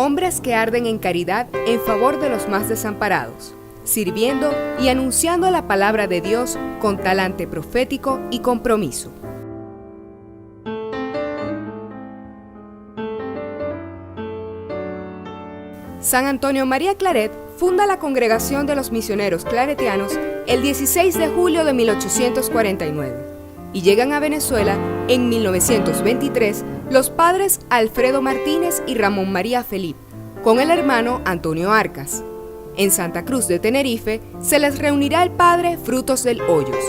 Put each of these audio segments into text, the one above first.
hombres que arden en caridad en favor de los más desamparados, sirviendo y anunciando la palabra de Dios con talante profético y compromiso. San Antonio María Claret funda la Congregación de los Misioneros Claretianos el 16 de julio de 1849 y llegan a Venezuela en 1923 los padres Alfredo Martínez y Ramón María Felipe, con el hermano Antonio Arcas. En Santa Cruz de Tenerife se les reunirá el padre Frutos del Hoyos.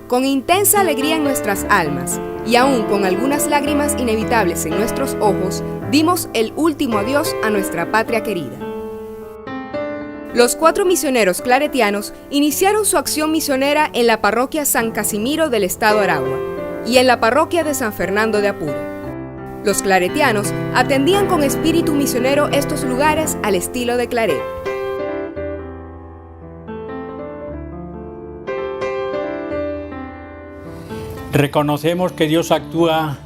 Con intensa alegría en nuestras almas y aún con algunas lágrimas inevitables en nuestros ojos, dimos el último adiós a nuestra patria querida. Los 4 misioneros claretianos iniciaron su acción misionera en la parroquia San Casimiro del estado Aragua y en la parroquia de San Fernando de Apure. Los claretianos atendían con espíritu misionero estos lugares al estilo de Claret. Reconocemos que Dios actúa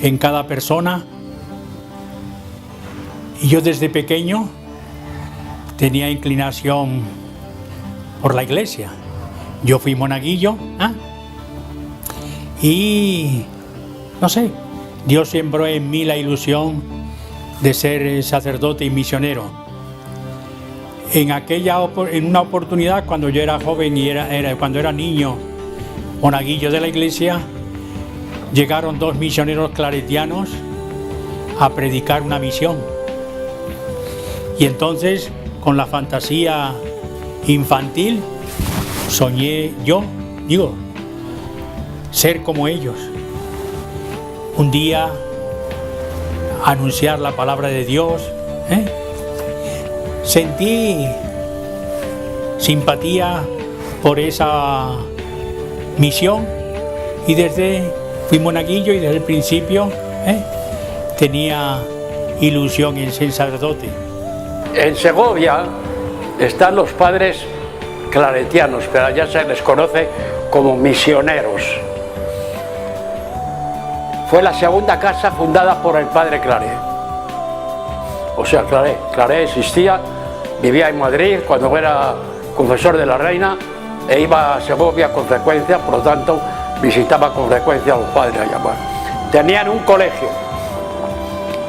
en cada persona y yo desde pequeño tenía inclinación por la iglesia. Yo fui monaguillo y no sé, Dios sembró en mí la ilusión de ser sacerdote y misionero. En una oportunidad cuando yo era joven y cuando era niño, monaguillo de la iglesia, llegaron 2 misioneros claretianos a predicar una misión. Y entonces, con la fantasía infantil, soñé ser como ellos. Un día, anunciar la palabra de Dios. Sentí simpatía por esa misión y fui monaguillo y desde el principio tenía ilusión en ser sacerdote. En Segovia están los padres claretianos, pero allá se les conoce como misioneros. Fue la segunda casa fundada por el padre Claret. O sea, Claret existía, vivía en Madrid cuando era confesor de la Reina e iba a Segovia con frecuencia, por lo tanto visitaba con frecuencia a los padres allá. Tenían un colegio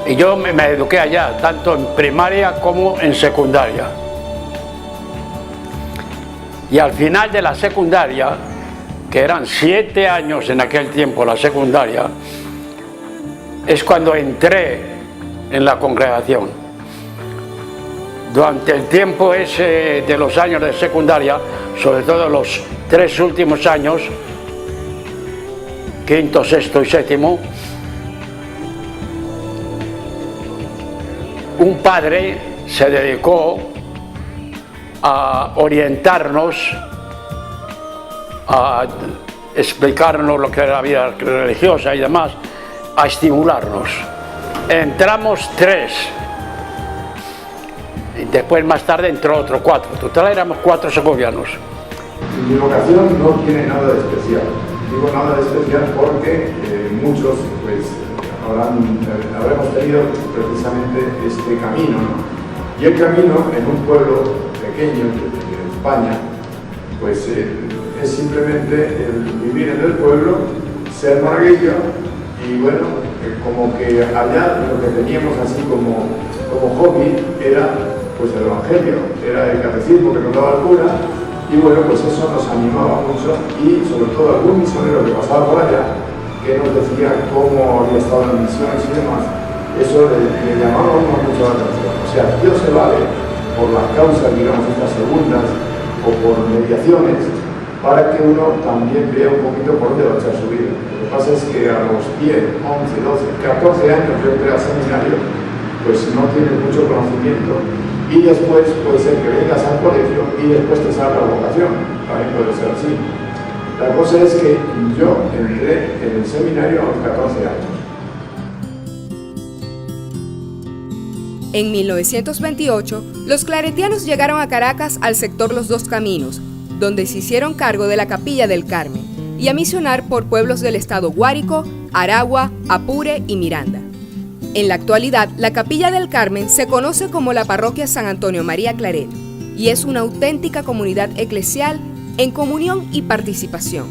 y yo me eduqué allá, tanto en primaria como en secundaria. Y al final de la secundaria, que eran 7 años en aquel tiempo la secundaria, es cuando entré en la congregación. Durante el tiempo ese de los años de secundaria, sobre todo los 3 últimos años, 5º, 6º y 7º, un padre se dedicó a orientarnos, a explicarnos lo que era la vida religiosa y demás, a estimularnos. Entramos 3 y después más tarde entró otro 4, total éramos 4 segovianos. Mi vocación no tiene nada de especial, digo nada de especial porque muchos pues habremos tenido precisamente este camino, ¿no? Y el camino en un pueblo pequeño de España pues es simplemente el vivir en el pueblo, ser monaguillo y bueno, como que allá lo que teníamos así como hobby era pues el evangelio, era el catecismo que nos daba el cura y bueno, pues eso nos animaba mucho y sobre todo algún misionero que pasaba por allá que nos decía cómo había estado en misiones y demás, eso le llamaba a uno mucho la atención. O sea, Dios se vale por las causas, digamos, estas segundas o por mediaciones para que uno también vea un poquito por dónde va a echar su vida. Lo que pasa es que a los 10, 11, 12, 14 años yo entré al seminario, pues no tienes mucho conocimiento y después puede ser que vengas al colegio y después te salga la vocación, también puede ser así. La cosa es que yo entré en el seminario a los 14 años. En 1928, los claretianos llegaron a Caracas al sector Los Dos Caminos, donde se hicieron cargo de la Capilla del Carmen, y a misionar por pueblos del estado Guárico, Aragua, Apure y Miranda. En la actualidad, la Capilla del Carmen se conoce como la Parroquia San Antonio María Claret y es una auténtica comunidad eclesial en comunión y participación.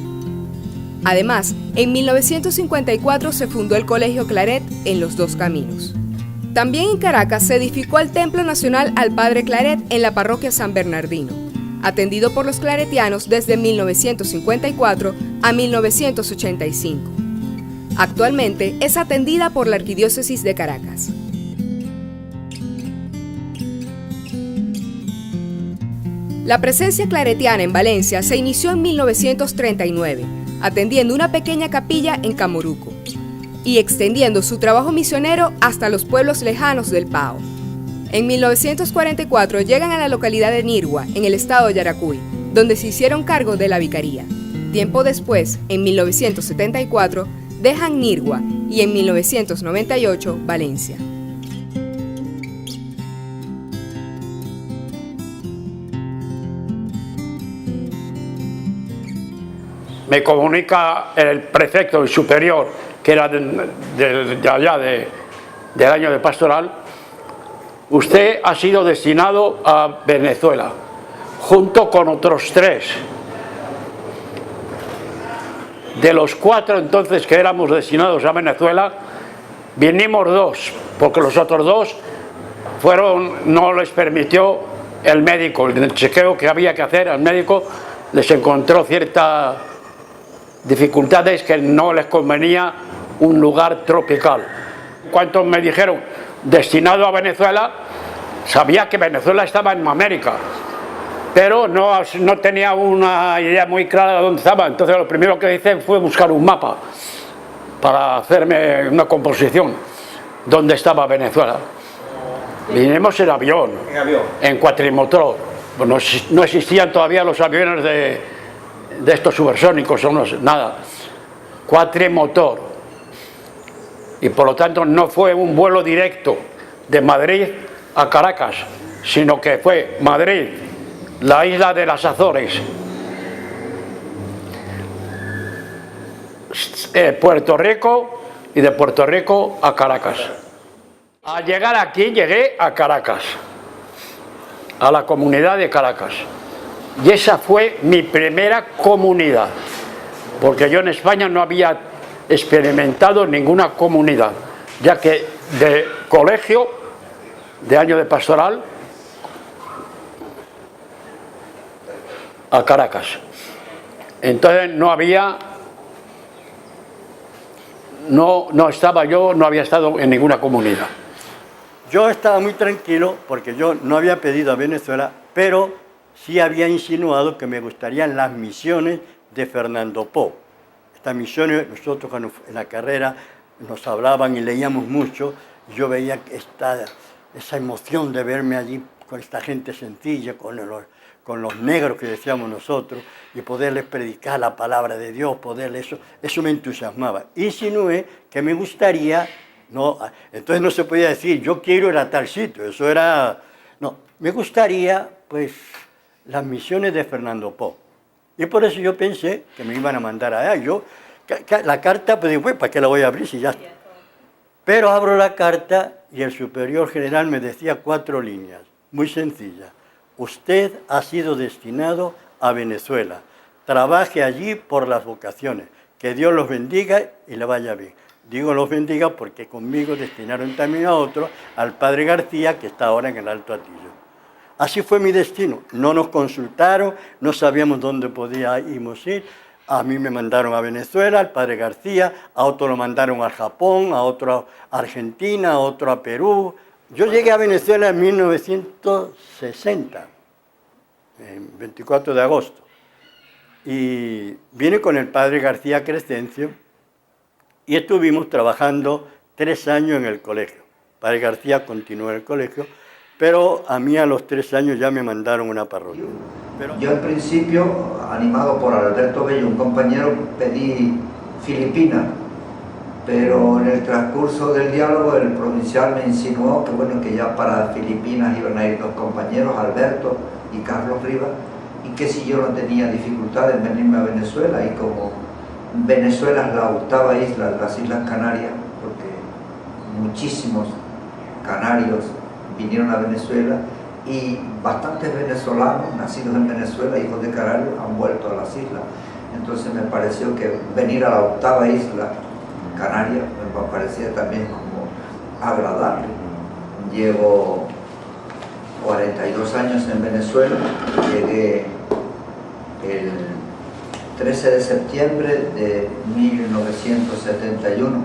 Además, en 1954 se fundó el Colegio Claret en Los Dos Caminos. También en Caracas se edificó el Templo Nacional al Padre Claret en la Parroquia San Bernardino, atendido por los claretianos desde 1954 a 1985. Actualmente es atendida por la Arquidiócesis de Caracas. La presencia claretiana en Valencia se inició en 1939, atendiendo una pequeña capilla en Camoruco y extendiendo su trabajo misionero hasta los pueblos lejanos del Pao. En 1944 llegan a la localidad de Nirgua, en el estado de Yaracuy, donde se hicieron cargo de la vicaría. Tiempo después, en 1974, dejan Nirgua y en 1998 Valencia. Me comunica el prefecto y superior, que era de allá del año de pastoral: usted ha sido destinado a Venezuela, junto con otros 3. De los 4 entonces que éramos destinados a Venezuela, vinimos 2, porque los otros 2 no les permitió el médico, el chequeo que había que hacer al médico les encontró ciertas dificultades, que no les convenía un lugar tropical. Cuando me dijeron destinado a Venezuela, sabía que Venezuela estaba en América, pero no tenía una idea muy clara de dónde estaba. Entonces lo primero que hice fue buscar un mapa para hacerme una composición dónde estaba Venezuela. Vinimos en avión, en cuatrimotor. Bueno, no existían todavía los aviones de estos supersónicos, nada. Cuatrimotor. Y por lo tanto no fue un vuelo directo de Madrid a Caracas, sino que fue Madrid, la isla de las Azores, Puerto Rico, y de Puerto Rico a Caracas. Al llegar aquí llegué a Caracas, a la comunidad de Caracas, y esa fue mi primera comunidad, porque yo en España no había experimentado ninguna comunidad, ya que de colegio, de año de pastoral, a Caracas. Entonces no había, no había estado en ninguna comunidad. Yo estaba muy tranquilo porque yo no había pedido a Venezuela, pero sí había insinuado que me gustarían las misiones de Fernando Po. Estas misiones, nosotros cuando en la carrera nos hablaban y leíamos mucho, y yo veía esa emoción de verme allí con esta gente sencilla, con los negros que decíamos nosotros, y poderles predicar la palabra de Dios, eso me entusiasmaba. Insinué que me gustaría, entonces no se podía decir, yo quiero ir a tal sitio, eso era, no, me gustaría, pues, las misiones de Fernando Po. Y por eso yo pensé que me iban a mandar allá. La carta, pues digo, ¿para qué la voy a abrir si ya está? Pero abro la carta y el superior general me decía 4 líneas, muy sencillas. Usted ha sido destinado a Venezuela. Trabaje allí por las vocaciones. Que Dios los bendiga y le vaya bien. Digo los bendiga porque conmigo destinaron también a otro, al padre García, que está ahora en el Alto Hatillo. Así fue mi destino. No nos consultaron, no sabíamos dónde podíamos ir. A mí me mandaron a Venezuela, al padre García, a otro lo mandaron al Japón, a otro a Argentina, a otro a Perú. Yo llegué a Venezuela en 1960, el 24 de agosto, y vine con el padre García Crescencio y estuvimos trabajando 3 años en el colegio. El padre García continuó en el colegio, pero a mí a los 3 años ya me mandaron a una parroquia. Yo al principio, animado por Alberto Bello, un compañero, pedí Filipinas, pero en el transcurso del diálogo el provincial me insinuó que bueno, que ya para Filipinas iban a ir 2 compañeros, Alberto y Carlos Rivas, y que si yo no tenía dificultad en venirme a Venezuela, y como Venezuela es la 8ª isla de las Islas Canarias, porque muchísimos canarios vinieron a Venezuela y bastantes venezolanos nacidos en Venezuela, hijos de canarios, han vuelto a las islas. Entonces me pareció que venir a la octava isla canaria me parecía también como agradable. Llevo 42 años en Venezuela, llegué el 13 de septiembre de 1971,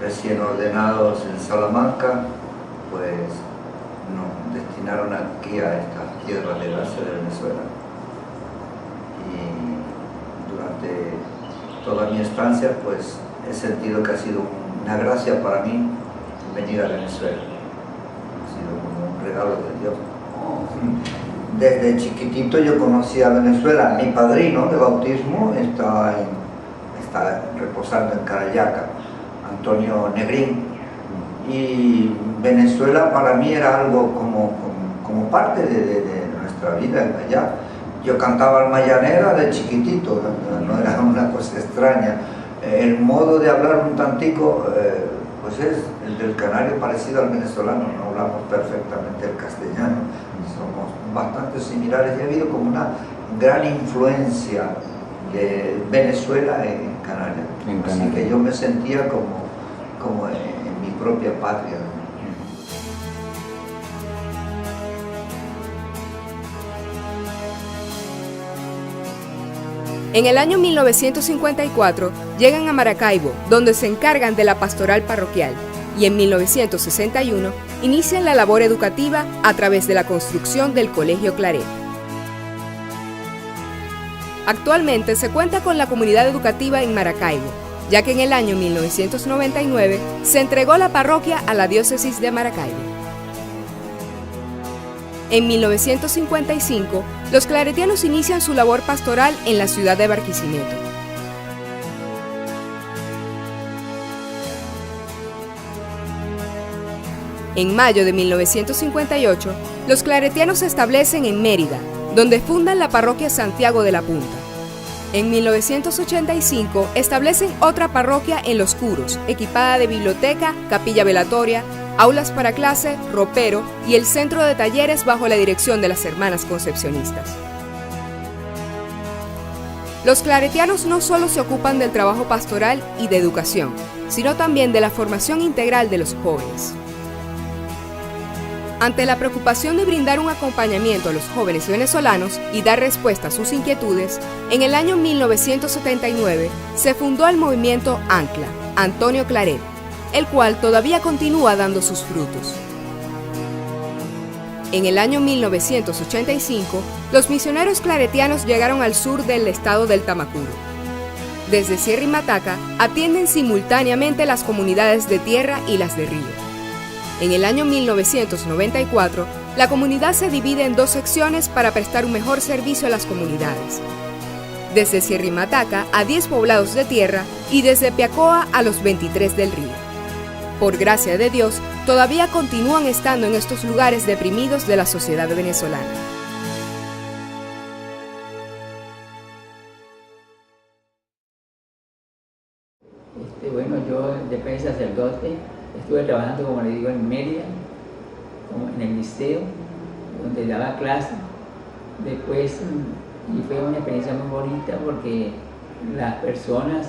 recién ordenados en Salamanca, pues nos destinaron aquí a esta tierra de gracia de Venezuela. Y durante toda mi estancia, pues he sentido que ha sido una gracia para mí venir a Venezuela. Ha sido como un regalo de Dios. Desde chiquitito yo conocí a Venezuela. Mi padrino de bautismo está reposando en Carayaca, Antonio Negrín. Y Venezuela para mí era algo como parte de nuestra vida allá. Yo cantaba almayanera de chiquitito, no era una cosa extraña. El modo de hablar un tantico, pues es el del canario parecido al venezolano, no hablamos perfectamente el castellano, somos bastante similares y ha habido como una gran influencia de Venezuela en Canarias. Así que yo me sentía como en mi propia patria. En el año 1954 llegan a Maracaibo, donde se encargan de la pastoral parroquial, y en 1961 inician la labor educativa a través de la construcción del Colegio Claret. Actualmente se cuenta con la comunidad educativa en Maracaibo, ya que en el año 1999 se entregó la parroquia a la diócesis de Maracaibo. En 1955, los claretianos inician su labor pastoral en la ciudad de Barquisimeto. En mayo de 1958, los claretianos se establecen en Mérida, donde fundan la parroquia Santiago de la Punta. En 1985 establecen otra parroquia en Los Curos, equipada de biblioteca, capilla velatoria, aulas para clase, ropero y el centro de talleres bajo la dirección de las hermanas concepcionistas. Los claretianos no solo se ocupan del trabajo pastoral y de educación, sino también de la formación integral de los jóvenes. Ante la preocupación de brindar un acompañamiento a los jóvenes venezolanos y dar respuesta a sus inquietudes, en el año 1979 se fundó el movimiento Ancla, Antonio Claret, el cual todavía continúa dando sus frutos. En el año 1985, los misioneros claretianos llegaron al sur del estado del Tamacuro. Desde Sierra y Mataca atienden simultáneamente las comunidades de tierra y las de río. En el año 1994, la comunidad se divide en dos secciones para prestar un mejor servicio a las comunidades. Desde Sierra y Mataca a 10 poblados de tierra y desde Piacoa a los 23 del río. Por gracia de Dios, todavía continúan estando en estos lugares deprimidos de la sociedad venezolana. Bueno, yo después de sacerdote estuve trabajando, como le digo, en Mérida, en el liceo, donde daba clases. Después, y fue una experiencia muy bonita porque las personas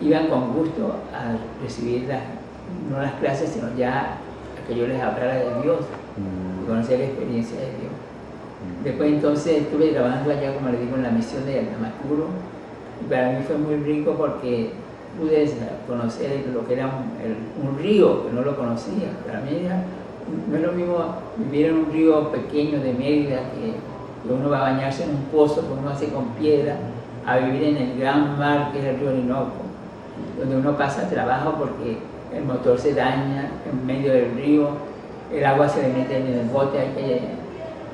iban con gusto a recibir no las clases, sino ya a que yo les hablara de Dios, y conocer la experiencia de Dios. Después entonces estuve trabajando allá, como le digo, en la misión de Tamacuro, y para mí fue muy rico porque pude conocer lo que era un río, que no lo conocía. Para mí no es lo mismo vivir en un río pequeño de Mérida, que uno va a bañarse en un pozo que uno hace con piedra, a vivir en el gran mar que es el río Orinoco, donde uno pasa trabajo porque el motor se daña en medio del río, el agua se le mete en el bote, hay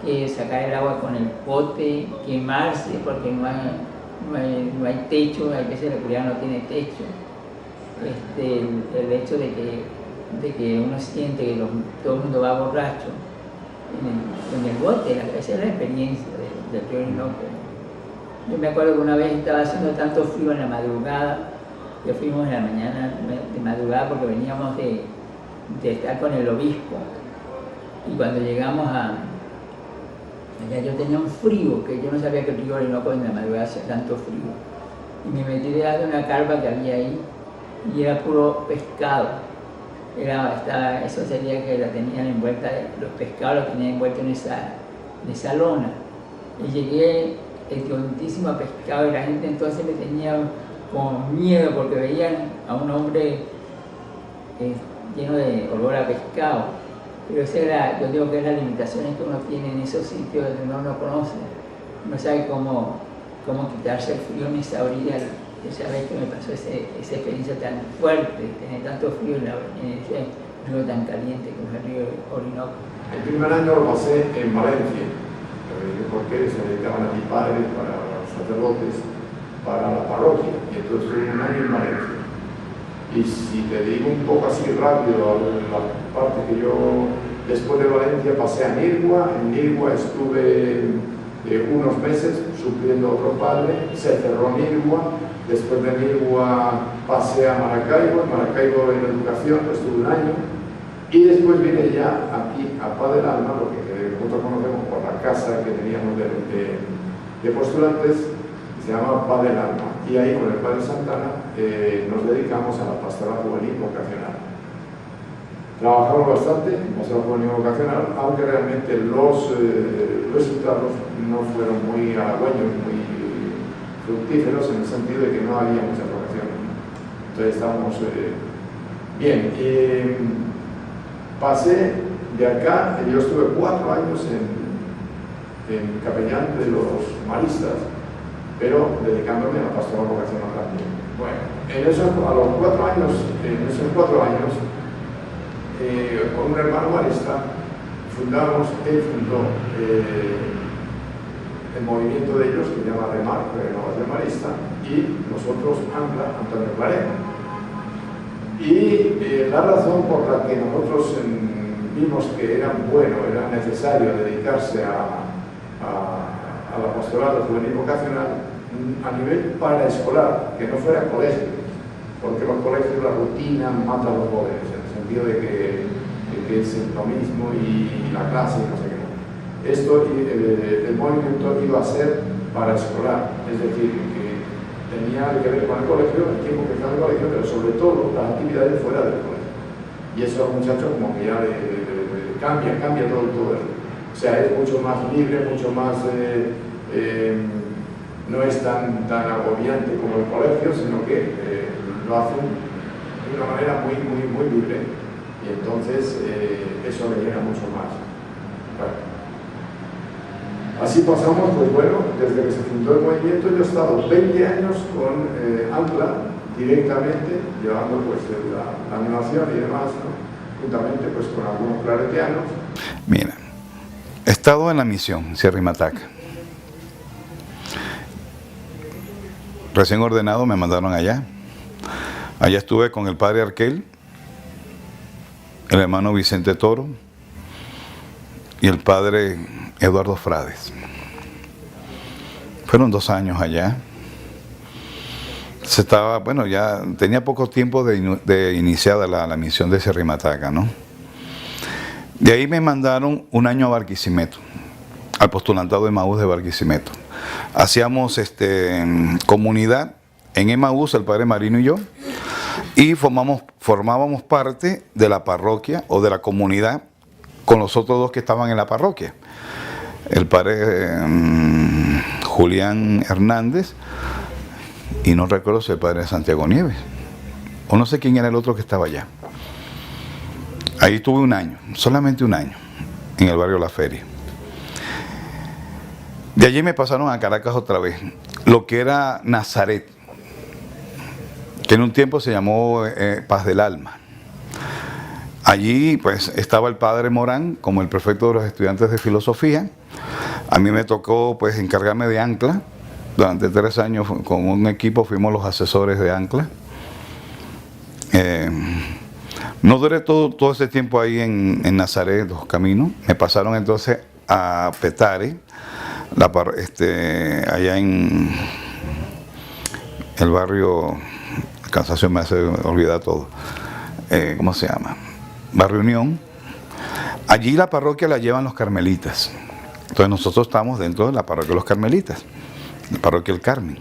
que sacar el agua con el bote, quemarse porque no hay techo, a veces la comunidad no tiene techo. El hecho de que uno siente que todo el mundo va borracho en el bote, esa es la experiencia del río Orinoco. Yo me acuerdo que una vez estaba haciendo tanto frío en la madrugada que fuimos en la mañana de madrugada porque veníamos de estar con el obispo. Y cuando llegamos allá yo tenía un frío, que yo no sabía que el río Orinoco en la madrugada hacía tanto frío. Y me metí debajo de una carpa que había ahí y era puro pescado. Eso sería que la tenían envuelta, los pescados los tenían envueltos en esa lona. Y llegué hediontísimo a pescado y la gente entonces me tenía como miedo porque veían a un hombre lleno de olor a pescado. Pero yo digo que es las limitaciones que uno tiene en esos sitios donde uno no conoce. No sabe cómo quitarse el frío en esa orilla. Esa vez que me pasó esa experiencia tan fuerte, tener tanto frío en ese río tan caliente como es el río Orinoco. El primer año lo pasé en Valencia, porque se dedicaban aquí padres para los sacerdotes, para la parroquia, y entonces fui un año en Valencia. Y si te digo un poco así rápido la parte que yo después de Valencia pasé a Nirgua. En Nirgua estuve unos meses supliendo a otro padre, se cerró Nirgua. Después de Nirgua pasé a Maracaibo. En Maracaibo en educación estuve un año. Y después vine ya aquí a Paz del Alma, lo que nosotros conocemos por la casa que teníamos de postulantes, se llama Paz del Alma. Y ahí con el padre Santana nos dedicamos a la pastoral juvenil vocacional. Trabajamos bastante en pastoral juvenil vocacional, aunque realmente los resultados no fueron muy halagüeños, muy fructíferos, en el sentido de que no había muchas vocaciones. Entonces estábamos bien. Pasé de acá, yo estuve 4 años en capellán de los maristas, pero dedicándome a la pastoral vocacional también. Bueno, a los 4 años, en esos 4 años, con un hermano marista, él fundó el movimiento de ellos, que se llama REMAR, Renovación Marista, y nosotros ANCLA, Antonio Claret. Y la razón por la que nosotros vimos que era necesario dedicarse a la pastoral juvenil vocacional a nivel paraescolar, que no fuera colegio, porque los colegios, la rutina mata a los jóvenes, en el sentido de que es lo mismo y la clase y no sé qué. El movimiento iba a ser paraescolar, es decir, que tenía que ver con el colegio, el tiempo que está en el colegio, pero sobre todo las actividades fuera del colegio. Y eso a los muchachos como que ya cambia todo eso. O sea, es mucho más libre, mucho más, no es tan agobiante como el colegio, sino que lo hacen de una manera muy libre, y entonces eso le llega mucho más. Bueno. Así pasamos, pues bueno, desde que se fundó el movimiento yo he estado 20 años con ANCLA directamente, llevando pues la animación y demás, ¿no? Juntamente pues con algunos claretianos. Mira, he estado en la misión Sierra y Mataca. Recién ordenado me mandaron allá. Allá estuve con el padre Arquel, el hermano Vicente Toro y el padre Eduardo Frades. Fueron 2 años allá. Ya tenía poco tiempo de iniciada la misión de Sierra y Mataca, ¿no? De ahí me mandaron un año a Barquisimeto, al postulantado de Emaús de Barquisimeto. Hacíamos comunidad en Emaús, el padre Marino y yo, y formábamos parte de la parroquia o de la comunidad con los otros 2 que estaban en la parroquia. El padre Julián Hernández, y no recuerdo si el padre Santiago Nieves, o no sé quién era el otro que estaba allá. Ahí estuve 1 año, solamente 1 año, en el barrio La Feria. De allí me pasaron a Caracas otra vez, lo que era Nazaret, que en un tiempo se llamó Paz del Alma. Allí pues estaba el padre Morán como el prefecto de los estudiantes de filosofía. A mí me tocó pues encargarme de ANCLA. Durante 3 años con un equipo fuimos los asesores de ANCLA. No duré todo ese tiempo ahí en Nazaret, Dos Caminos. Me pasaron entonces a Petare, allá en el barrio el cansancio me hace olvidar todo. ¿Cómo se llama? Barrio Unión. Allí la parroquia la llevan los carmelitas. Entonces nosotros estamos dentro de la parroquia de los carmelitas, la parroquia del Carmen.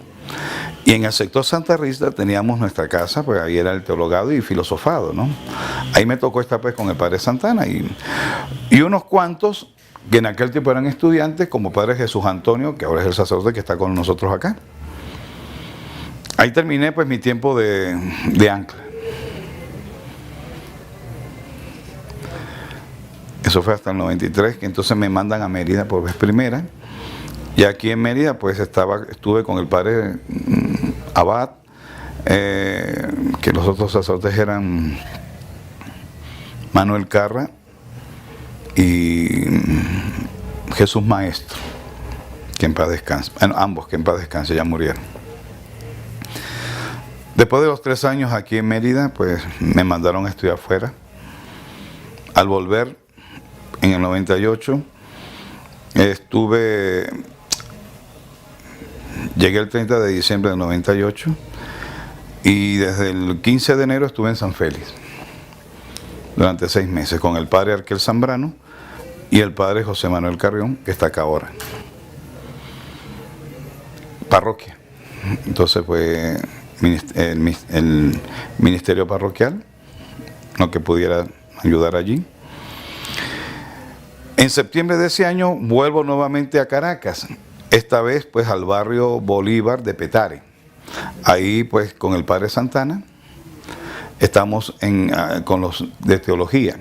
Y en el sector Santa Rita teníamos nuestra casa, pues ahí era el teologado y filosofado, ¿no? Ahí me tocó estar pues con el padre Santana y unos cuantos que en aquel tiempo eran estudiantes, como padre Jesús Antonio, que ahora es el sacerdote que está con nosotros acá. Ahí terminé pues mi tiempo de ancla. Eso fue hasta el 93, que entonces me mandan a Mérida por vez primera. Y aquí en Mérida pues estuve con el padre Abad, que los otros sacerdotes eran Manuel Carra y Jesús Maestro, que en paz descanse. Bueno, ambos que en paz descanse, ya murieron. Después de los 3 años aquí en Mérida, pues me mandaron a estudiar afuera. Al volver, en el 98, llegué el 30 de diciembre del 98 y desde el 15 de enero estuve en San Félix durante 6 meses con el padre Arquel Zambrano y el padre José Manuel Carrión, que está acá ahora. Parroquia. Entonces fue el ministerio parroquial, lo que pudiera ayudar allí. En septiembre de ese año vuelvo nuevamente a Caracas, esta vez pues al barrio Bolívar de Petare. Ahí pues con el padre Santana estamos con los de teología.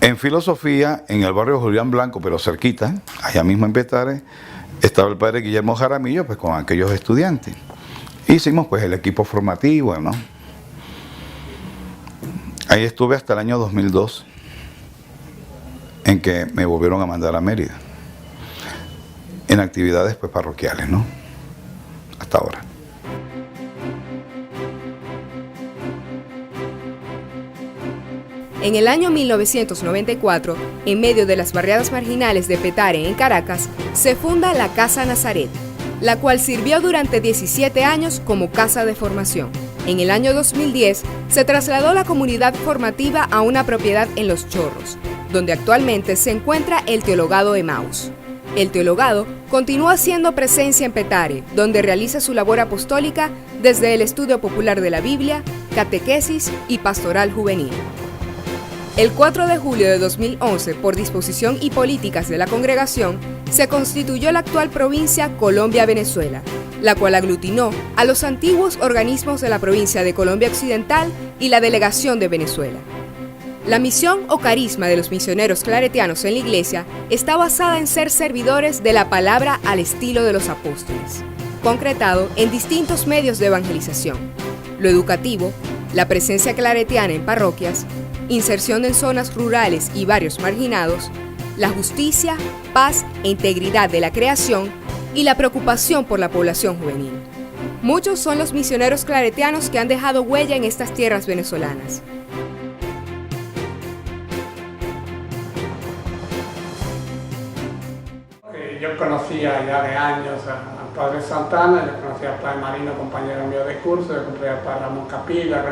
En filosofía, en el barrio Julián Blanco, pero cerquita, allá mismo en Petare, estaba el padre Guillermo Jaramillo pues con aquellos estudiantes. Hicimos pues el equipo formativo, ¿no? Ahí estuve hasta el año 2002. En que me volvieron a mandar a Mérida, en actividades pues parroquiales, ¿no? Hasta ahora. En el año 1994, en medio de las barriadas marginales de Petare, en Caracas, se funda la Casa Nazaret, la cual sirvió durante 17 años como casa de formación. En el año 2010, se trasladó la comunidad formativa a una propiedad en Los Chorros, donde actualmente se encuentra el Teologado Emaús. El Teologado continúa haciendo presencia en Petare, donde realiza su labor apostólica desde el estudio popular de la Biblia, catequesis y pastoral juvenil. El 4 de julio de 2011, por disposición y políticas de la congregación, se constituyó la actual provincia Colombia-Venezuela, la cual aglutinó a los antiguos organismos de la provincia de Colombia Occidental y la delegación de Venezuela. La misión o carisma de los misioneros claretianos en la Iglesia está basada en ser servidores de la palabra al estilo de los apóstoles, concretado en distintos medios de evangelización: lo educativo, la presencia claretiana en parroquias, inserción en zonas rurales y barrios marginados, la justicia, paz e integridad de la creación y la preocupación por la población juvenil. Muchos son los misioneros claretianos que han dejado huella en estas tierras venezolanas. Yo conocía ya de años al padre Santana, yo conocía al padre Marino, compañero mío de curso, yo conocía al padre Ramón Capilla.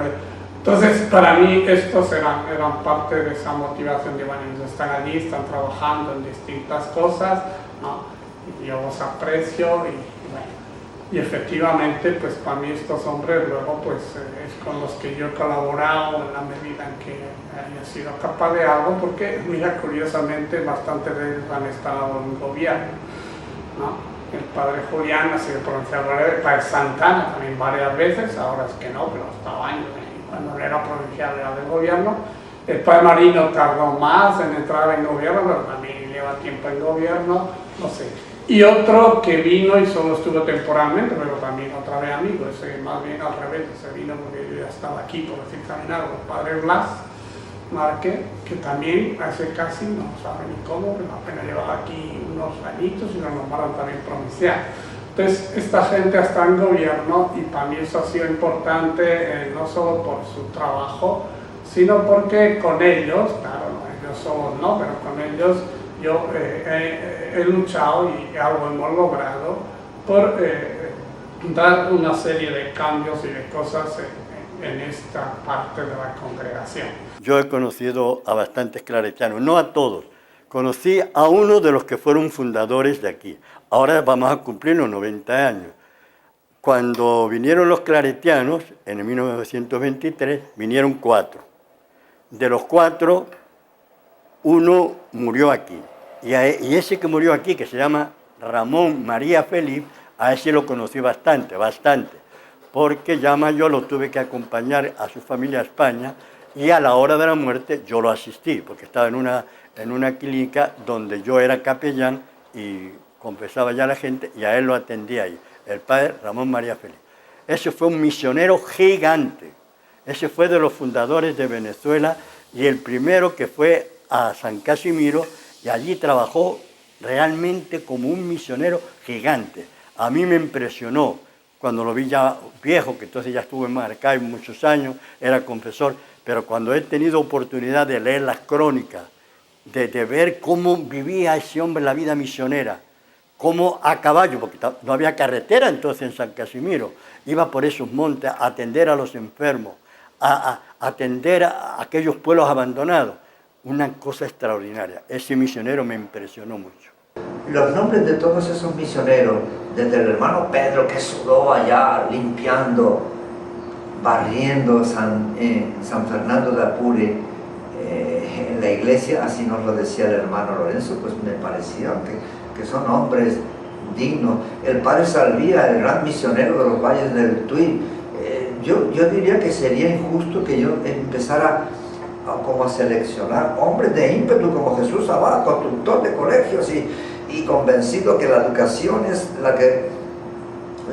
Entonces, para mí estos eran parte de esa motivación de, bueno, ellos están allí, están trabajando en distintas cosas, ¿no? Y yo los aprecio y efectivamente, pues para mí estos hombres luego pues es con los que yo he colaborado en la medida en que haya sido capaz de algo, porque mira, curiosamente bastantes de ellos han estado en gobierno, ¿no? El padre Julián ha sido provincial, el padre Santana también varias veces, ahora es que no, pero estaba años cuando él era provincial era del gobierno. El padre Marino tardó más en entrar en gobierno, pero también lleva tiempo en gobierno, no sé. Y otro que vino y solo estuvo temporalmente, pero también otra vez amigo, ese más bien al revés, se vino porque yo ya estaba aquí, por decir caminar, el padre Blas Márquez, que también hace casi, no sabe ni cómo, pero apenas llevaba aquí unos añitos y nos nombraron también provincial. Entonces, esta gente está en gobierno y para mí eso ha sido importante, no solo por su trabajo, sino porque con ellos, claro, ellos solos no, pero con ellos yo he luchado y algo hemos logrado por dar una serie de cambios y de cosas en esta parte de la congregación. Yo he conocido a bastantes claretianos, no a todos. Conocí a uno de los que fueron fundadores de aquí. Ahora vamos a cumplir los 90 años. Cuando vinieron los claretianos, en el 1923, vinieron 4. De los 4, uno murió aquí. Y ese que murió aquí, que se llama Ramón María Felipe, a ese lo conocí bastante, porque ya mayor lo tuve que acompañar a su familia a España y a la hora de la muerte yo lo asistí, porque estaba en una clínica donde yo era capellán y confesaba ya a la gente y a él lo atendía ahí, el padre Ramón María Felipe. Ese fue un misionero gigante, ese fue de los fundadores de Venezuela y el primero que fue a San Casimiro y allí trabajó realmente como un misionero gigante. A mí me impresionó cuando lo vi ya viejo, que entonces ya estuve en Maracay muchos años, era confesor, pero cuando he tenido oportunidad de leer las crónicas, de ver cómo vivía ese hombre la vida misionera, cómo a caballo, porque no había carretera entonces en San Casimiro, iba por esos montes a atender a los enfermos, a atender a aquellos pueblos abandonados, una cosa extraordinaria. Ese misionero me impresionó mucho. Los nombres de todos esos misioneros, desde el hermano Pedro que sudó allá limpiando, barriendo San Fernando de Apure, en la iglesia, así nos lo decía el hermano Lorenzo, pues me parecía que son hombres dignos. El padre Salvía, el gran misionero de los valles del Tuy, yo diría que sería injusto que yo empezara como a seleccionar hombres de ímpetu como Jesús Abad, constructor de colegios y convencido que la educación es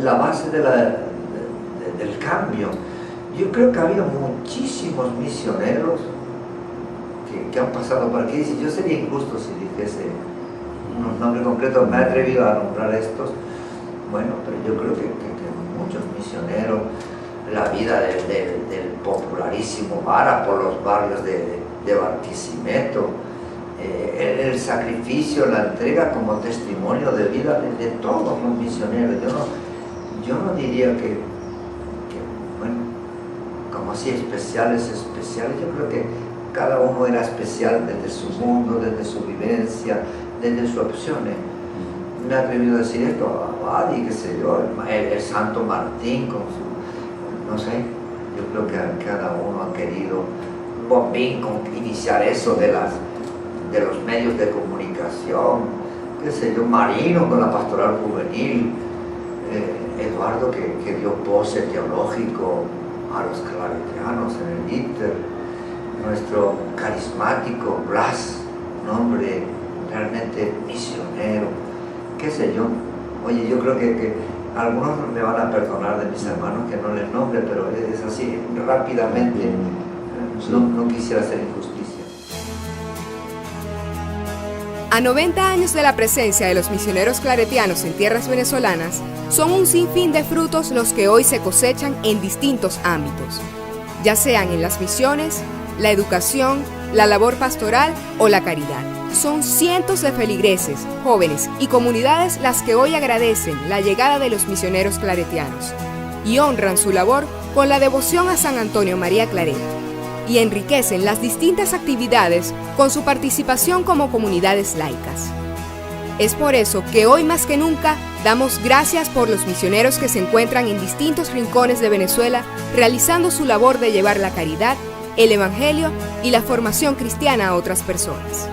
la base del cambio. Yo creo que ha habido muchísimos misioneros que han pasado por aquí. Yo sería injusto si dijese unos nombres concretos, me he atrevido a nombrar estos. Bueno, pero yo creo que muchos misioneros, la vida del popularísimo Vara por los barrios de Barquisimeto, el sacrificio, la entrega como testimonio de vida de todos los misioneros. Yo no diría que bueno, como así especiales, yo creo que cada uno era especial desde su mundo, desde su vivencia, desde sus opciones. Me he atrevido a decir esto, Abadi, qué sé yo, el Santo Martín con su, no sé, yo creo que cada uno ha querido, Bombín, iniciar eso de los medios de comunicación, qué sé yo, Marino con la pastoral juvenil, Eduardo que dio pose teológico a los claretianos en el Inter, nuestro carismático Blas, un hombre realmente misionero, qué sé yo. Oye, yo creo que algunos me van a perdonar de mis hermanos que no les nombre, pero es así, rápidamente, no quisiera hacer injusticia. A 90 años de la presencia de los misioneros claretianos en tierras venezolanas, son un sinfín de frutos los que hoy se cosechan en distintos ámbitos, ya sean en las misiones, la educación, la labor pastoral o la caridad. Son cientos de feligreses, jóvenes y comunidades las que hoy agradecen la llegada de los misioneros claretianos y honran su labor con la devoción a San Antonio María Claret, y enriquecen las distintas actividades con su participación como comunidades laicas. Es por eso que hoy más que nunca damos gracias por los misioneros que se encuentran en distintos rincones de Venezuela realizando su labor de llevar la caridad, el evangelio y la formación cristiana a otras personas.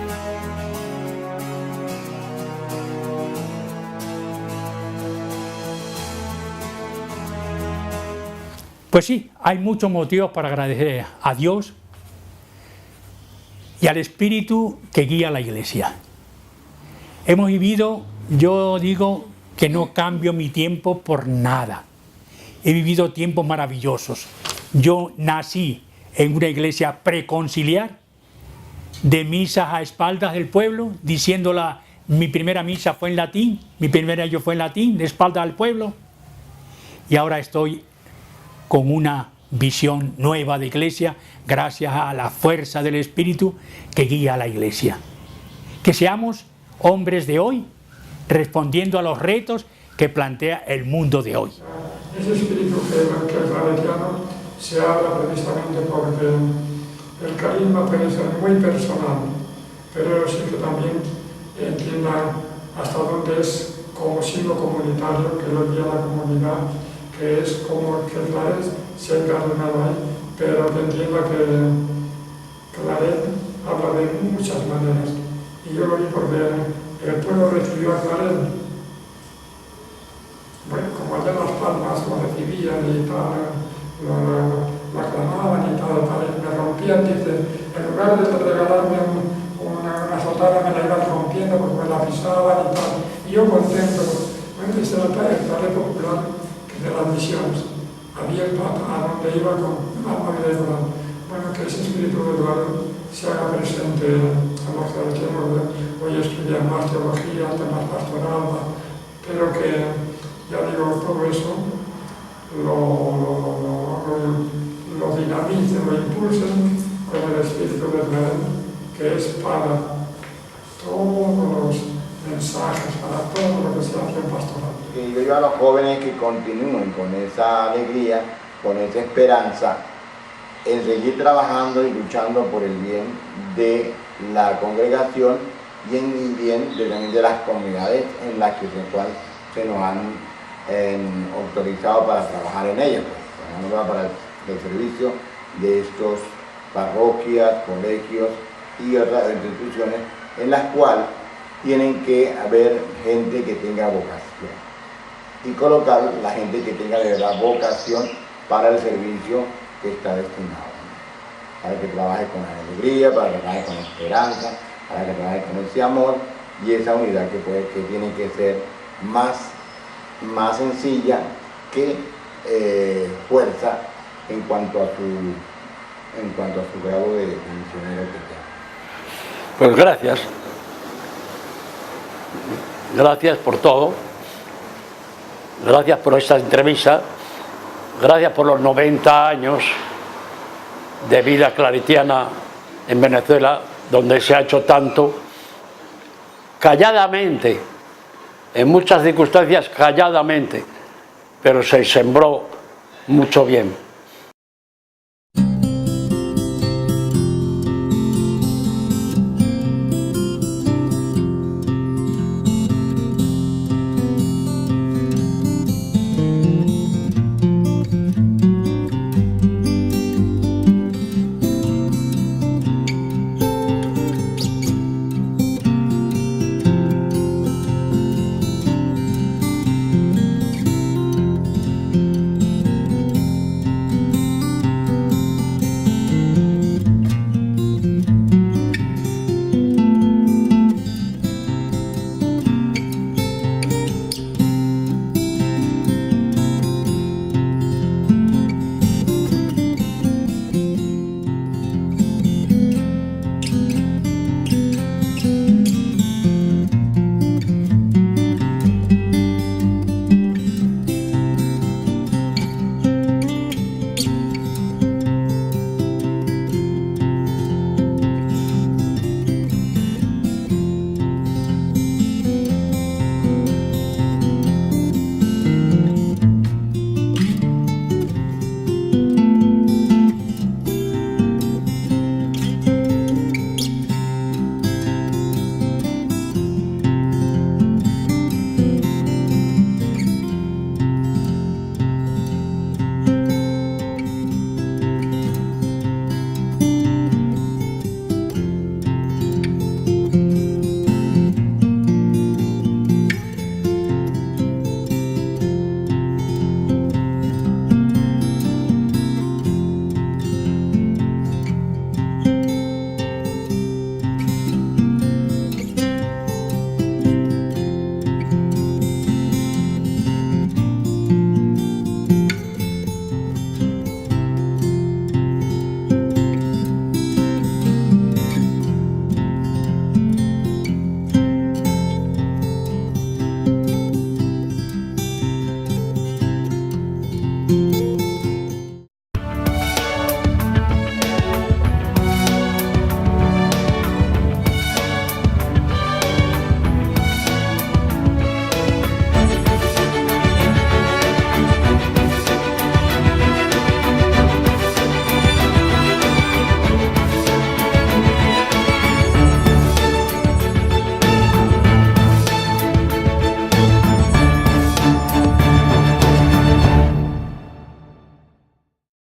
Pues sí, hay muchos motivos para agradecer a Dios y al Espíritu que guía a la Iglesia. Hemos vivido, yo digo que no cambio mi tiempo por nada. He vivido tiempos maravillosos. Yo nací en una iglesia preconciliar, de misas a espaldas del pueblo, diciéndola, mi primera misa fue en latín, mi primer año fue en latín, de espaldas al pueblo, y ahora estoy con una visión nueva de iglesia, gracias a la fuerza del Espíritu que guía a la iglesia. Que seamos hombres de hoy, respondiendo a los retos que plantea el mundo de hoy. ese espíritu que es claretiano se habla precisamente porque el carisma puede ser muy personal, pero sí que también entienda hasta dónde es como signo comunitario que lo guía la comunidad, que es como que Claret se ha encarnado ahí, pero que entienda que Claret habla de muchas maneras. Y yo lo vi porque el pueblo recibió a Claret. Bueno, como allá en Las Palmas lo recibían y tal, lo aclamaban y tal, y me rompían, dice, en lugar de regalarme una sotana me la iban rompiendo porque me la pisaban y tal. Y yo contento, bueno, ese era el Claret popular de las misiones, abierto a donde iba con alma vida y corazón. Bueno, que ese espíritu de Eduardo se haga presente a los claretianos. Hoy estudian más teología, temas pastoral, pero que, ya digo, todo eso lo dinamicen, lo impulsen con el espíritu de Claret, que es para todos los mensajes, para todo lo que se hace en pastoral. Y yo digo a los jóvenes que continúen con esa alegría, con esa esperanza, en seguir trabajando y luchando por el bien de la congregación y en el bien también de las comunidades en las que se nos han autorizado para trabajar en ellas, para el servicio de estos parroquias, colegios y otras instituciones en las cuales tienen que haber gente que tenga vocación y colocar la gente que tenga de verdad vocación para el servicio que está destinado, para que trabaje con alegría, para que trabaje con esperanza, para que trabaje con ese amor y esa unidad que tiene que ser más sencilla que fuerza en cuanto a su grado de misionero que tenga. Pues gracias. Gracias por todo. Gracias por esta entrevista. Gracias por los 90 años de vida claretiana en Venezuela, donde se ha hecho tanto, calladamente, en muchas circunstancias calladamente, pero se sembró mucho bien.